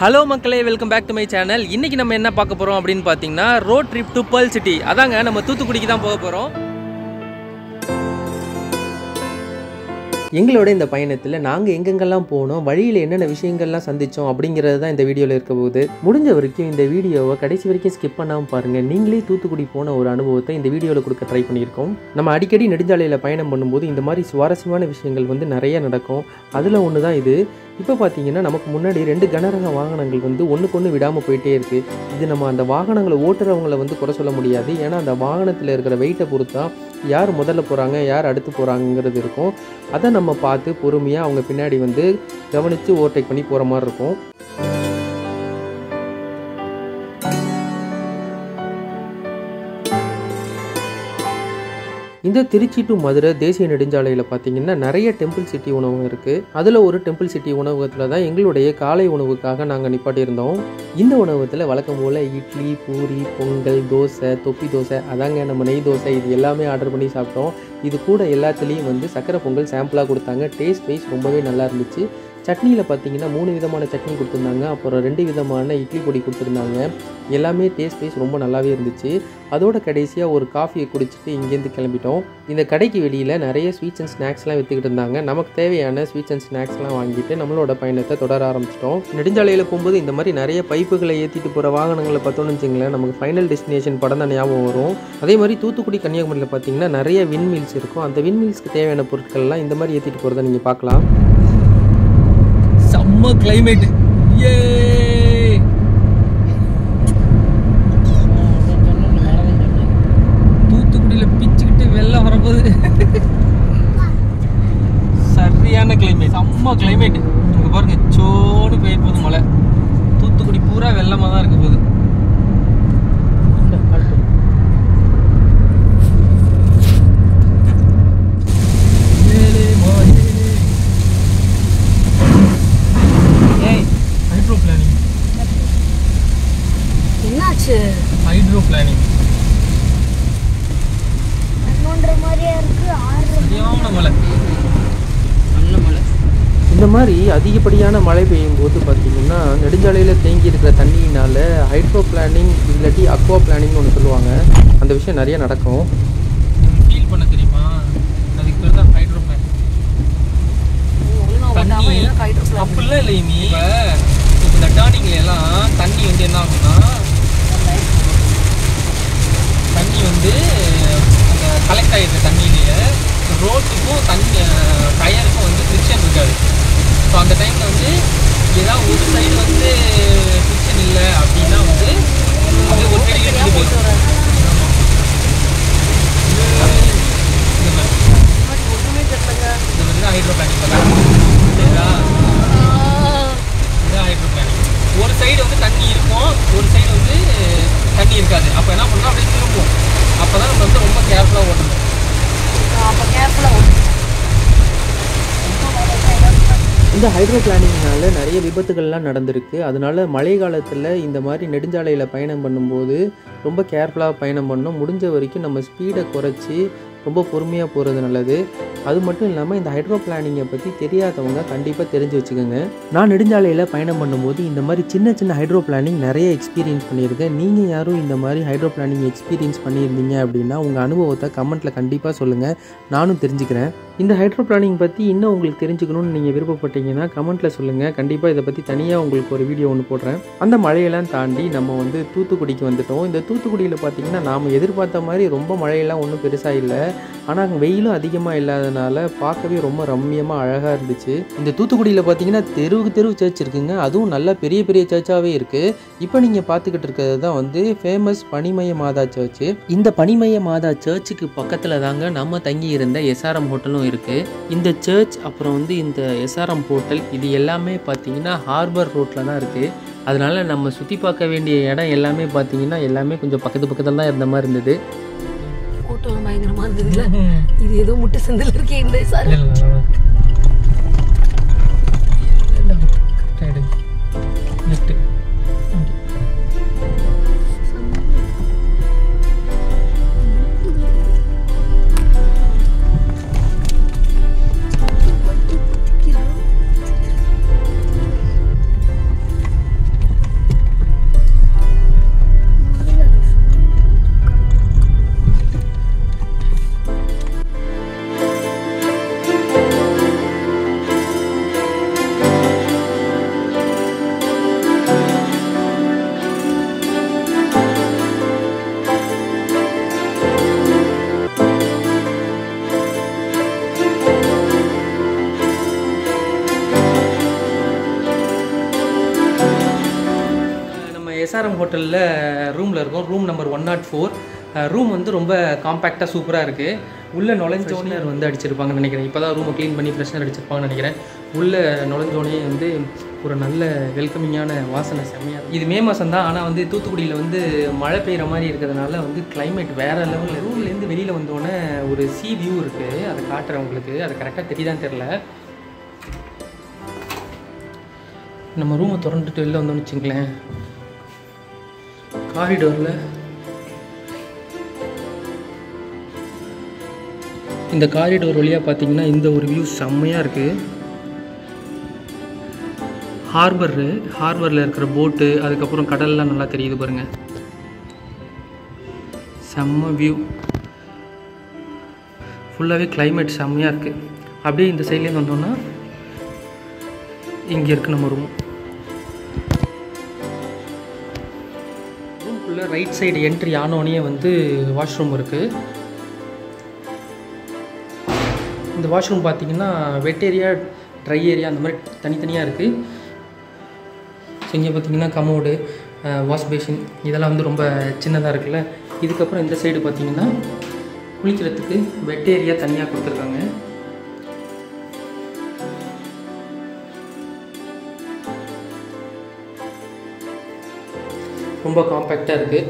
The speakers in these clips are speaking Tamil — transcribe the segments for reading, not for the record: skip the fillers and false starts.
ஹலோ மக்களே, welcome back to my channel. இன்றைக்கி நம்ம என்ன பார்க்க போகிறோம் அப்படின்னு பார்த்தீங்கன்னா, road trip to Pearl City. அதாங்க நம்ம தூத்துக்குடிக்கு தான் போக போகிறோம். எங்களோட இந்த பயணத்தில் நாங்கள் எங்கெங்கெல்லாம் போனோம், வழியில் என்னென்ன விஷயங்கள்லாம் சந்தித்தோம் அப்படிங்கிறது தான் இந்த வீடியோவில் இருக்க போகுது. முடிஞ்ச வரைக்கும் இந்த வீடியோவை கடைசி வரைக்கும் ஸ்கிப் பண்ணாமல் பாருங்கள். நீங்களே தூத்துக்குடி போன ஒரு அனுபவத்தை இந்த வீடியோவில் கொடுக்க ட்ரை பண்ணியிருக்கோம். நம்ம அடிக்கடி நெடுஞ்சாலையில் பயணம் பண்ணும்போது இந்த மாதிரி சுவாரஸ்யமான விஷயங்கள் நிறைய நடக்கும். அதில் ஒன்று தான் இது. இப்போ பார்த்தீங்கன்னா நமக்கு முன்னாடி 2 கனரக வாகனங்கள் ஒன்றுக்கு ஒன்று விடாமல் போயிட்டே இருக்குது. இது நம்ம அந்த வாகனங்களை ஓட்டுறவங்களை குறை சொல்ல முடியாது. ஏன்னா அந்த வாகனத்தில் இருக்கிற வெயிட்டை பொறுத்தா யார் முதல்ல போகிறாங்க, யார் அடுத்து போகிறாங்கிறது இருக்கும். அதை நம்ம பார்த்து பொறுமையாக அவங்க பின்னாடி கவனித்து ஓவர்டேக் பண்ணி போகிற மாதிரி இருக்கும். இந்த திருச்சி டு மதுரை தேசிய நெடுஞ்சாலையில் பார்த்தீங்கன்னா நிறைய டெம்பிள் சிட்டி உணவகம் இருக்குது. அதில் ஒரு டெம்பிள் சிட்டி உணவகத்தில் தான் எங்களுடைய காலை உணவுக்காக நாங்கள் நிப்பாட்டியிருந்தோம். இந்த உணவகத்தில் வழக்கம் போல் இட்லி, பூரி, பொங்கல், தோசை, தொப்பி தோசை, அதாங்க நம்ம நெய் தோசை, இது எல்லாமே ஆர்டர் பண்ணி சாப்பிட்டோம். இது கூட எல்லாத்துலேயும் சக்கரை பொங்கல் சாம்பிளாக கொடுத்தாங்க. டேஸ்ட் வைஸ் ரொம்பவே நல்லா இருந்துச்சு. சட்னியில் பார்த்தீங்கன்னா 3 விதமான சட்னி கொடுத்துருந்தாங்க. அப்புறம் 2 விதமான இட்லி பொடி கொடுத்துருந்தாங்க. எல்லாமே டேஸ்ட் வைஸ் ரொம்ப நல்லாவே இருந்துச்சு. அதோட கடைசியாக ஒரு காஃபியை குடிச்சிட்டு இங்கேருந்து கிளம்பிட்டோம். இந்த கடைக்கு வெளியில் நிறைய ஸ்வீட்ஸ் அண்ட் ஸ்நாக்ஸ்லாம் விற்றுக்கிட்டு இருந்தாங்க. நமக்கு தேவையான ஸ்வீட்ஸ் அண்ட் ஸ்நாக்ஸ்லாம் வாங்கிட்டு நம்மளோட பயணத்தை தொடர ஆரம்பிச்சிட்டோம். நெடுஞ்சாலையில் போகும்போது இந்த மாதிரி நிறைய பைப்புகளை ஏற்றிட்டு போகிற வாகனங்களை பார்த்தோன்னு வச்சுங்களேன், நமக்கு ஃபைனல் டெஸ்டினேஷன் படம் தான் ஞாபகம் வரும். அதே மாதிரி தூத்துக்குடி கன்னியாகுமரியில் பார்த்தீங்கன்னா நிறைய விண்மில்ஸ் இருக்கும். அந்த விண்மில்ஸ்க்கு தேவையான பொருட்கள்லாம் இந்த மாதிரி ஏற்றிட்டு போகிறத நீங்கள் பார்க்கலாம். செம்ம கிளைமேட். தூத்துக்குடியில் பிச்சுக்கிட்டு வெள்ளம் வரப்போகுது. சரியான கிளைமேட், செம்ம கிளைமேட். இங்கே பாருங்க, சோடு பெய்ய போகுது மழை. தூத்துக்குடி பூரா வெள்ளமாக தான் இருக்க போகுது. ஹைட்ரோ பிளானிங் இந்த மாதிரி அதிகப்படியான மழை பெய்யும் போது பார்த்தீங்கன்னா நெடுஞ்சாலையில் தேங்கி இருக்கிற தண்ணியினால ஹைட்ரோ பிளானிங் இல்லாட்டி அக்வா பிளானிங் ஒன்று சொல்லுவாங்க. அந்த விஷயம் நிறைய நடக்கும். ஃபீல் பண்ண தெரியுமா? அதுக்கு பேர் தான் ஹைட்ரோ பிளானிங். அப்படிலாம் இல்லை. நீ இப்போ இந்த டேர்னிங்ல எல்லாம் தண்ணி என்ன ஆகும்னா, தண்ணி அந்த கலெக்ட் ஆகிருக்க தண்ணியிலேயே ரோட்டுக்கும் தண்ணி டயருக்கும் ஃப்ரிக்ஷன் இருக்காது. ஸோ அந்த டைமில் ஏதாவது ஒரு சைடு ஃப்ரிக்ஷன் இல்லை அப்படின்னா அது ஒரு சைடு எடுத்துகிட்டு போயிடும். இது ஹைட்ரோ பிளானிங் சரிங்களா? இதுதான் ஹைட்ரோ பிளானிங். ஒரு சைடு தண்ணி இருக்கும், ஒரு சைடு தண்ணி இருக்காது. அப்போ என்ன பண்ணணும், அப்படியே திரும்பும். அப்போ தான் நம்ம ரொம்ப கேர்ஃபுல்லாக ஓட்டணும். அப்போ கேர்ஃபுல்லாக ஓட்டணும். இந்த ஹைட்ரோ பிளானிங்னால நிறைய விபத்துகள்லாம் நடந்திருக்கு. அதனால மழை காலத்தில் இந்த மாதிரி நெடுஞ்சாலையில் பயணம் பண்ணும்போது ரொம்ப கேர்ஃபுல்லாக பயணம் பண்ணணும். முடிஞ்ச வரைக்கும் நம்ம ஸ்பீடை குறைச்சி ரொம்ப பொறுமையாக போகிறது நல்லது. அது மட்டும் இல்லாமல் இந்த ஹைட்ரோ பிளானிங்கை பற்றி தெரியாதவங்க கண்டிப்பாக தெரிஞ்சு வச்சுக்கோங்க. நான் நெடுஞ்சாலையில் பயணம் பண்ணும்போது இந்த மாதிரி சின்ன சின்ன ஹைட்ரோ பிளானிங் நிறைய எக்ஸ்பீரியன்ஸ் பண்ணியிருக்கேன். நீங்கள் யாரும் இந்த மாதிரி ஹைட்ரோ பிளானிங் எக்ஸ்பீரியன்ஸ் பண்ணியிருந்தீங்க அப்படின்னா உங்கள் அனுபவத்தை கமெண்ட்டில் கண்டிப்பாக சொல்லுங்கள், நானும் தெரிஞ்சுக்கிறேன். இந்த ஹைட்ரோ பிளானிங் பற்றி இன்னும் உங்களுக்கு தெரிஞ்சுக்கணும்னு நீங்கள் விருப்பப்பட்டீங்கன்னா கமெண்ட்டில் சொல்லுங்கள். கண்டிப்பாக இதை பற்றி தனியாக உங்களுக்கு ஒரு வீடியோ ஒன்று போடுறேன். அந்த மழையெல்லாம் தாண்டி நம்ம தூத்துக்குடிக்கு வந்துட்டோம். இந்த தூத்துக்குடியில் பார்த்திங்கன்னா நாம் எதிர்பார்த்த மாதிரி ரொம்ப மழையெல்லாம் ஒன்றும் பெருசாக இல்லை. ஆனால் வெயிலும் அதிகமாக இல்லாதனால பார்க்கவே ரொம்ப ரம்மியமாக அழகாக இருந்துச்சு. இந்த தூத்துக்குடியில் பார்த்தீங்கன்னா தெருவுக்கு தெருவு சர்ச் இருக்குங்க. அதுவும் நல்ல பெரிய பெரிய சர்ச்சாகவே இருக்குது. இப்போ நீங்கள் பார்த்துக்கிட்டு இருக்கிறது தான் ஃபேமஸ் பனிமய மாதா சர்ச்சு. இந்த பனிமய மாதா சர்ச்சுக்கு பக்கத்தில் தாங்க நம்ம தங்கி இருந்த எஸ்ஆர்எம் ஹோட்டலும் இருக்குது. இந்த சர்ச் அப்புறம் இந்த எஸ்ஆர்எம் ஹோட்டல் இது எல்லாமே பார்த்தீங்கன்னா ஹார்பர் ரோட்டில் தான் இருக்குது. அதனால் நம்ம சுற்றி பார்க்க வேண்டிய இடம் எல்லாமே பார்த்தீங்கன்னா எல்லாமே கொஞ்சம் பக்கத்தில் தான் இருந்த மாதிரி இருந்தது. கூட்டம் பயங்கரமா இருந்ததுல, இது ஏதோ முட்டை சந்தில் இருக்கே இந்த சார். எஸ்ஆர்எம் ஹோட்டலில் ரூமில் இருக்கோம். Room number 104. ரூம் வந்து ரொம்ப காம்பேக்டாக சூப்பராக இருக்குது. உள்ளே நுழைஞ்சோனே வந்து அடிச்சிருப்பாங்கன்னு நினைக்கிறேன். இப்போ தான் ரூமை க்ளீன் பண்ணி ஃப்ரெஷ்னர் அடிச்சிருப்பாங்கன்னு நினைக்கிறேன். உள்ளே நுழைஞ்சோனே வந்து ஒரு நல்ல வெல்கமிங்கான வாசனை செம்மையாக. இது மே மாதம் தான், ஆனால் வந்து தூத்துக்குடியில் வந்து மழை பெய்கிற மாதிரி இருக்கிறதுனால வந்து கிளைமேட் வேறு லெவலில். ரூம்லேருந்து வெளியில் வந்தோடனே ஒரு சி வியூ இருக்குது, அதை காட்டுறேன் உங்களுக்கு. அது கரெக்டாக தெரியுதான்னு தெரில. நம்ம ரூமை திறந்துட்டு வெளில வந்தோம்னு வச்சுங்களேன், காரிடோரில் இந்த காரிடோர் வழியாக பார்த்தீங்கன்னா இந்த ஒரு வியூ செம்மையாக இருக்குது. ஹார்பரில் இருக்கிற போட்டு, அதுக்கப்புறம் கடல்லாம் நல்லா தெரியுது பாருங்கள். செம்ம வியூ, ஃபுல்லாகவே கிளைமேட் செம்மையாக இருக்குது. அப்படியே இந்த சைட்லேருந்து வந்தோம்னா இங்கே இருக்குது நம்ம ரூம். ரூம்குள்ளே ரைட் சைடு என்ட்ரி ஆனோடனே வந்து வாஷ்ரூம் இருக்குது. இந்த வாஷ்ரூம் பார்த்தீங்கன்னா வெட் ஏரியா, ட்ரை ஏரியா அந்த மாதிரி தனித்தனியாக இருக்குது. ஸோ இங்கே பார்த்தீங்கன்னா கமோடு, வாஷ் பேஷின் இதெல்லாம் வந்து ரொம்ப சின்னதாக இருக்குல்ல. இதுக்கப்புறம் இந்த சைடு பார்த்தீங்கன்னா குளிக்கிறதுக்கு வெட் ஏரியா தனியாக கொடுத்துருக்காங்க. ரொம்ப காம்பேக்டாக இருக்குது.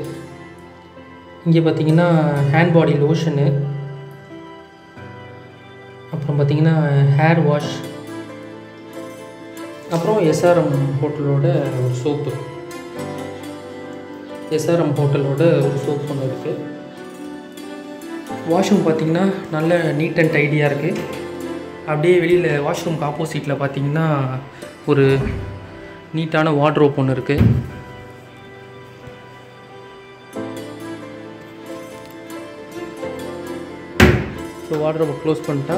இங்கே பார்த்தீங்கன்னா ஹேண்ட் பாடி லோஷனு, அப்புறம் பார்த்தீங்கன்னா ஹேர் வாஷ், அப்புறம் எஸ்ஆர்எம் ஹோட்டலோட ஒரு சோப்பு. எஸ்ஆர்எம் ஹோட்டலோட ஒரு சோப் ஒன்று இருக்குது. வாஷ்ரூம் பார்த்திங்கன்னா நல்ல நீட் அண்ட் டைடியாக இருக்குது. அப்படியே வெளியில் வாஷ்ரூம்க்கு ஆப்போசிட்டில் பார்த்திங்கன்னா ஒரு நீட்டான வார்ட்ரோப் ஒன்று இருக்குது. ஸோ வார்ட்ரோப்பை க்ளோஸ் பண்ணிட்டா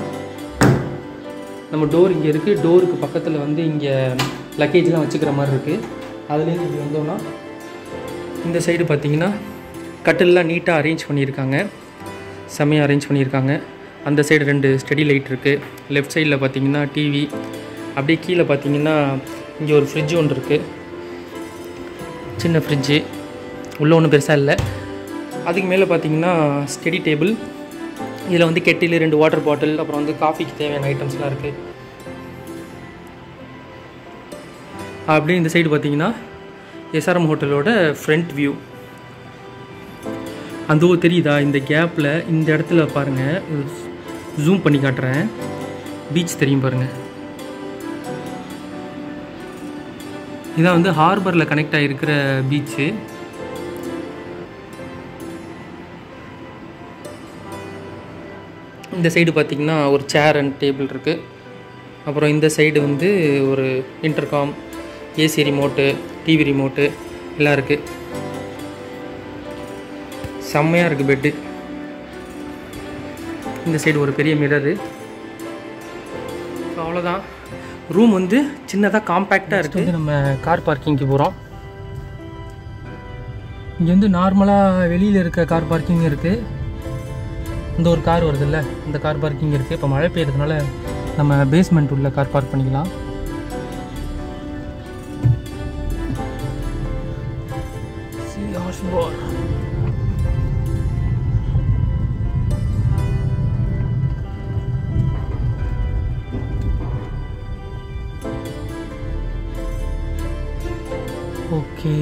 நம்ம டோர் இங்கே இருக்குது. டோருக்கு பக்கத்தில் வந்து இங்கே லக்கேஜ்லாம் வச்சுக்கிற மாதிரி இருக்குது. அதுலேருந்து இப்படி வந்தோன்னா இந்த சைடு பார்த்திங்கன்னா கட்டிலெலாம் நீட்டாக அரேஞ்ச் பண்ணியிருக்காங்க, செம்மையாக அரேஞ்ச் பண்ணியிருக்காங்க. அந்த சைடு 2 ஸ்டெடி லைட் இருக்குது. லெஃப்ட் சைடில் பார்த்திங்கன்னா டிவி. அப்படியே கீழே பார்த்திங்கன்னா இங்கே ஒரு ஃப்ரிட்ஜ் ஒன்று இருக்குது, சின்ன ஃப்ரிட்ஜு, உள்ளே ஒன்றும் பெருசாக இல்லை. அதுக்கு மேலே பார்த்திங்கன்னா ஸ்டெடி டேபிள். இதில் வந்து கெட்டில், 2 வாட்டர் பாட்டில், அப்புறம் வந்து காஃபிக்கு தேவையான ஐட்டம்ஸ்லாம் இருக்குது. அப்படியே இந்த சைடு பார்த்தீங்கன்னா எஸ்ஆர்எம் ஹோட்டலோட ஃப்ரண்ட் வியூ. அந்த தெரியுதா இந்த கேப்பில், இந்த இடத்துல பாருங்கள், ஜூம் பண்ணி காட்டுறேன். பீச் தெரியும் பாருங்கள். இதான் வந்து ஹார்பரில் கனெக்ட் ஆகிருக்கிற பீச்சு. இந்த சைடு பார்த்திங்கன்னா ஒரு சேர் அண்ட் டேபிள் இருக்குது. அப்புறம் இந்த சைடு வந்து ஒரு intercom, AC remote, TV remote எல்லாம் இருக்குது. செம்மையாக இருக்குது பெட்டு. இந்த சைடு ஒரு பெரிய மிரரு. அவ்வளோதான். ரூம் வந்து சின்னதாக காம்பேக்டாக இருக்குது. நம்ம கார் பார்க்கிங்க்கு போகிறோம். இங்கே வந்து நார்மலாக வெளியில் இருக்க கார் பார்க்கிங் இருக்குது. இந்த ஒரு கார் வருதுல்ல, இந்த கார் பார்க்கிங் இருக்குது. இப்போ மழை பெய்யறதுனால நம்ம பேஸ்மெண்ட் உள்ள கார் பார்க் பண்ணிக்கலாம். ஓகே,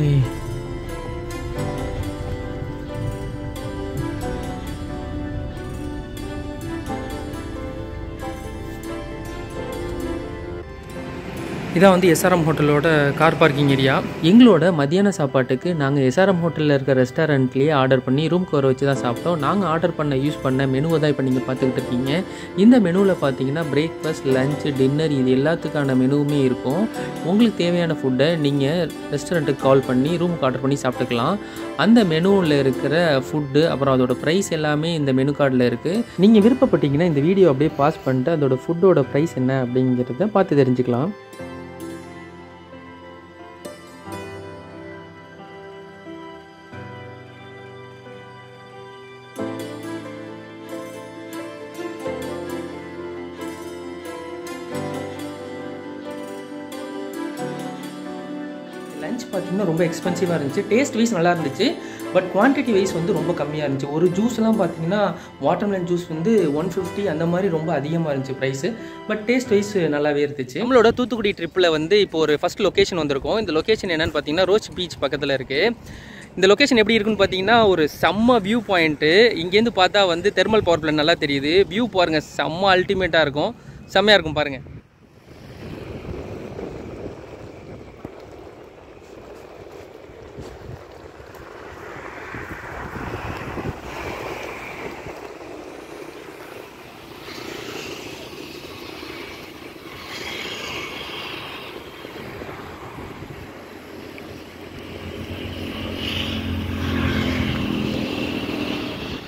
இதான் வந்து எஸ்ஆர்எம் ஹோட்டலோட கார் பார்க்கிங் ஏரியா. எங்களோட மத்தியான சாப்பாட்டுக்கு நாங்கள் எஸ்ஆர்எம் ஹோட்டலில் இருக்க ரெஸ்டாரண்ட்லேயே ஆர்டர் பண்ணி ரூம்க்கு வர வச்சு தான் சாப்பிட்டோம். நாங்கள் ஆர்டர் பண்ண யூஸ் பண்ண மெனுவை தான் இப்போ நீங்கள் பார்த்துக்கிட்டு இருக்கீங்க. இந்த மெனுவில் பார்த்தீங்கன்னா பிரேக்ஃபாஸ்ட், லஞ்சு, டின்னர் இது எல்லாத்துக்கான மெனுவுமே இருக்கும். உங்களுக்கு தேவையான ஃபுட்டை நீங்கள் ரெஸ்டாரண்ட்டுக்கு கால் பண்ணி ரூமுக்கு ஆர்டர் பண்ணி சாப்பிட்டுக்கலாம். அந்த மெனுவில் இருக்கிற ஃபுட்டு, அப்புறம் அதோட ப்ரைஸ் எல்லாமே இந்த மெனு கார்டில் இருக்குது. நீங்கள் விருப்பப்பட்டீங்கன்னா இந்த வீடியோ அப்படியே பாஸ் பண்ணிட்டு அதோட ஃபுட்டோட ப்ரைஸ் என்ன அப்படிங்கிறத பார்த்து தெரிஞ்சுக்கலாம். லஞ்ச் பார்த்தீங்கன்னா ரொம்ப எக்ஸ்பென்சிவாக இருந்துச்சு. டேஸ்ட் வைஸ் நல்லா இருந்துச்சு, பட் குவான்டிட்டி வைஸ் வந்து ரொம்ப கம்மியாக இருந்துச்சு. ஒரு ஜூஸ்லாம் பார்த்தீங்கன்னா வாட்டர்மெலன் ஜூஸ் வந்து 150 அந்த மாதிரி ரொம்ப அதிகமாக இருந்துச்சு ப்ரைஸு. பட் டேஸ்ட் வைஸ் நல்லாவே இருந்துச்சு. நம்மளோட தூத்துக்குடி ட்ரிப்பில் வந்து இப்போ ஒரு ஃபஸ்ட் லொக்கேஷன் வந்திருக்கோம். இந்த லொக்கேஷன் என்னென்னு பார்த்தீங்கன்னா ரோச் பீச் பக்கத்தில் இருக்குது. இந்த லொக்கேஷன் எப்படி இருக்குன்னு பார்த்தீங்கன்னா ஒரு செம்ம வியூ பாயிண்ட்டு. இங்கேருந்து பார்த்தா வந்து தெர்மல் பவர் பிளான்ட் நல்லா தெரியுது. வியூ பாருங்கள், செம்ம அல்டிமேட்டாக இருக்கும், செம்மையாக இருக்கும் பாருங்கள்.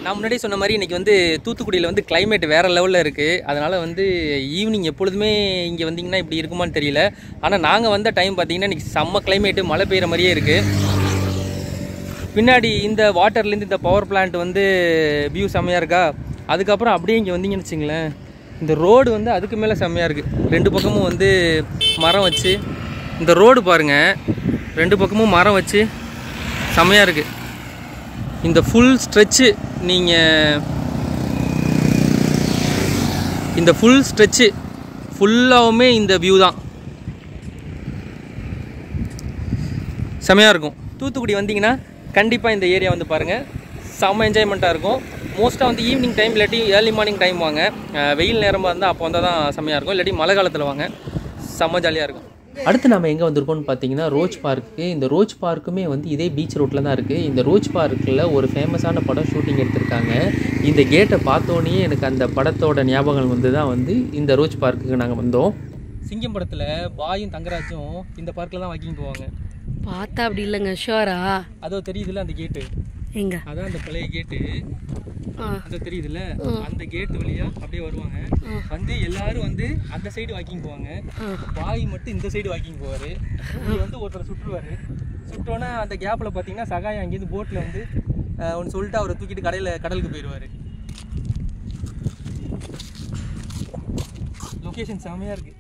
நான் முன்னாடி சொன்ன மாதிரி இன்றைக்கி வந்து தூத்துக்குடியில் வந்து கிளைமேட் வேறு லெவலில் இருக்குது. அதனால் வந்து ஈவினிங் எப்பொழுதுமே இங்கே வந்திங்கன்னா இப்படி இருக்குமான்னு தெரியல. ஆனால் நாங்கள் வந்த டைம் பார்த்திங்கன்னா இன்றைக்கி செம்ம கிளைமேட்டு, மழை பெய்கிற மாதிரியே இருக்குது. பின்னாடி இந்த வாட்டர்லேருந்து இந்த பவர் பிளான்ட் வந்து வியூ செம்மையாக இருக்கா. அதுக்கப்புறம் அப்படியே இங்கே வந்தீங்கன்னு வச்சுங்களேன், இந்த ரோடு வந்து அதுக்கு மேலே செம்மையாக இருக்குது. 2 பக்கமும் வந்து மரம் வச்சு, இந்த ரோடு பாருங்கள், 2 பக்கமும் மரம் வச்சு செம்மையாக இருக்குது. இந்த ஃபுல் ஸ்ட்ரெச்சு இந்த ஃபுல் ஸ்ட்ரெச்சு ஃபுல்லாகவுமே இந்த வியூ தான், செமையாக இருக்கும். தூத்துக்குடி வந்தீங்கன்னா கண்டிப்பாக இந்த ஏரியா வந்து பாருங்கள், செம்ம என்ஜாய்மெண்ட்டாக இருக்கும். மோஸ்ட்டாக வந்து ஈவினிங் டைம் இல்லாட்டி ஏர்லி மார்னிங் டைம் வாங்க. வெயில் நேரமாக இருந்தால் அப்போ வந்தால் தான் செம்மையாக இருக்கும், இல்லாட்டி மழை காலத்தில் வாங்க, செம்ம ஜாலியாக இருக்கும். அடுத்து நம்ம எங்கே வந்திருக்கோம்னு பார்த்தீங்கன்னா ரோச் பார்க்கு. இந்த ரோச் பார்க்குமே வந்து இதே பீச் ரோட்டில் தான் இருக்குது. இந்த ரோச் பார்க்கில் ஒரு ஃபேமஸான படம் ஷூட்டிங் எடுத்திருக்காங்க. இந்த கேட்டை பார்த்தோன்னே எனக்கு அந்த படத்தோட ஞாபகம் வந்து தான் வந்து இந்த ரோச் பார்க்குக்கு நாங்கள் வந்தோம். சிங்கம் படத்தில் பாயும் தங்கராஜும் இந்த பார்க்கில் தான் வாக்கிங் போவாங்க. பார்த்தா அப்படி இல்லைங்க, ஷோரா? அதோ தெரியுதுல்ல அந்த கேட்டு, எங்க? அதான் அந்த பழைய கேட்டு, அது தெரியுதுல்ல, அந்த கேட்டு வழியா அப்படியே வருவாங்க. வந்து எல்லாரும் வந்து அந்த சைடு வாக்கிங் போவாங்க, பாய் மட்டும் இந்த சைடு வாக்கிங் போவாரு. இங்க வந்து ஒருத்தர் சுற்றுவாரு. சுட்டோன்னா அந்த கேப்ல பாத்தீங்கன்னா சகாயம் அங்கேருந்து போட்ல வந்து ஒன்று சொல்லிட்டு அவரை தூக்கிட்டு கடலுக்கு போயிடுவாரு. லொகேஷன் செமையா இருக்கு.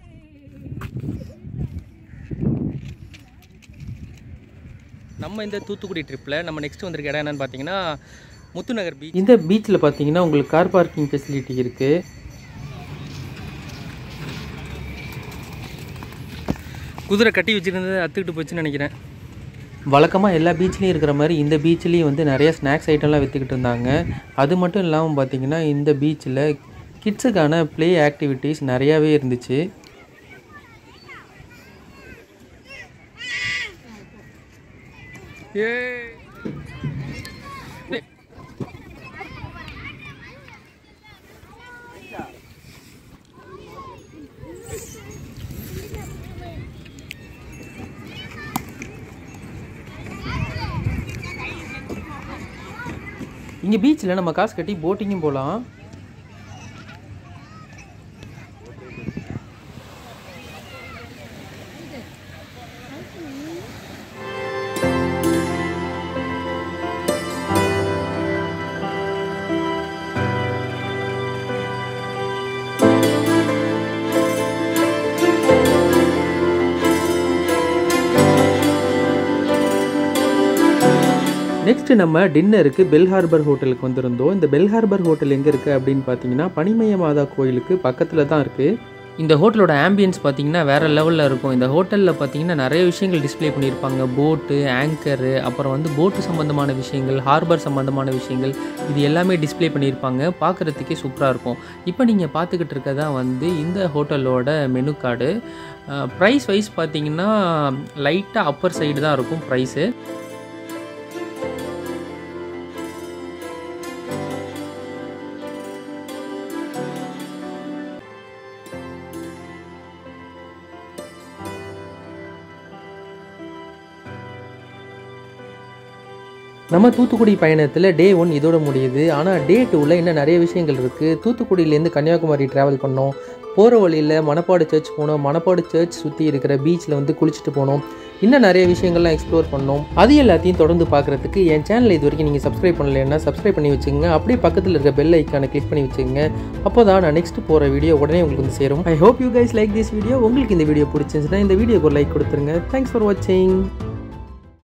நம்ம இந்த தூத்துக்குடி ட்ரிப்பில் நம்ம நெக்ஸ்ட் வந்திருக்க இடம் என்னன்னு பார்த்தீங்கன்னா முத்துநகர் பீச். இந்த பீச்சில் பார்த்தீங்கன்னா உங்களுக்கு கார் பார்க்கிங் ஃபெசிலிட்டி இருக்குது. குதிரை கட்டி வச்சுருந்தது அத்துக்கிட்டு போச்சுன்னு நினைக்கிறேன். வழக்கமாக எல்லா பீச்லேயும் இருக்கிற மாதிரி இந்த பீச்லேயும் வந்து நிறைய ஸ்நாக்ஸ் ஐட்டம்லாம் விற்றுக்கிட்டு இருந்தாங்க. அது மட்டும் இல்லாமல் பார்த்தீங்கன்னா இந்த பீச்சில் கிட்ஸுக்கான ப்ளே ஆக்டிவிட்டீஸ் நிறையாவே இருந்துச்சு. இங்கே பீச்சில் நம்ம காசு கட்டி போட்டிங்கும் போகலாம். நெக்ஸ்ட்டு நம்ம டின்னருக்கு பெல் ஹார்பர் ஹோட்டலுக்கு வந்திருந்தோம். இந்த பெல் ஹார்பர் ஹோட்டல் எங்கே இருக்குது அப்படின்னு பார்த்தீங்கன்னா பனிமய மாதா கோயிலுக்கு பக்கத்தில் தான் இருக்குது. இந்த ஹோட்டலோட ஆம்பியன்ஸ் பார்த்தீங்கன்னா வேறு லெவலில் இருக்கும். இந்த ஹோட்டலில் பார்த்தீங்கன்னா நிறைய விஷயங்கள் டிஸ்ப்ளே பண்ணியிருப்பாங்க. போட்டு, ஆங்கரு, அப்புறம் வந்து போட்டு சம்மந்தமான விஷயங்கள், ஹார்பர் சம்மந்தமான விஷயங்கள், இது எல்லாமே டிஸ்ப்ளே பண்ணியிருப்பாங்க. பார்க்குறதுக்கே சூப்பராக இருக்கும். இப்போ நீங்கள் பார்த்துக்கிட்டு இருக்கதான் வந்து இந்த ஹோட்டலோட மெனு கார்டு. ப்ரைஸ் வைஸ் பார்த்தீங்கன்னா லைட்டாக அப்பர் சைடு தான் இருக்கும் ப்ரைஸு. நம்ம தூத்துக்குடி பயணத்தில் டே 1 இதோட முடியுது. ஆனால் டே 2ல் இன்னும் நிறைய விஷயங்கள் இருக்குது. தூத்துக்குடியிலேருந்து கன்னியாகுமரி ட்ராவல் பண்ணோம். போகிற வழியில் மணப்பாடு சர்ச் போனோம். மணப்பாடு சர்ச் சுற்றி இருக்கிற பீச்சில் வந்து குளிச்சுட்டு போனோம். இன்னும் நிறைய விஷயங்கள்லாம் எக்ஸ்ப்ளோர் பண்ணோம். அது எல்லாத்தையும் தொடர்ந்து பார்க்குறதுக்கு என் சேனலை இது வரைக்கும் நீங்கள் சப்ஸ்கிரைப் பண்ணலைன்னா சப்ஸ்கிரைப் பண்ணி வச்சுங்க. அப்படியே பக்கத்தில் இருக்க பெல் ஐக்கானை கிளிக் பண்ணி வச்சுங்க. அப்போ தான் நான் நெக்ஸ்ட் போகிற வீடியோ உடனே உங்களுக்கு வந்து சேரும். I hope you guys like this video. உங்களுக்கு இந்த வீடியோ பிடிச்சிருந்துச்சுன்னா இந்த வீடியோக்கு ஒரு லைக் கொடுத்துருங்க. தேங்க்ஸ் ஃபார் வாட்சிங்.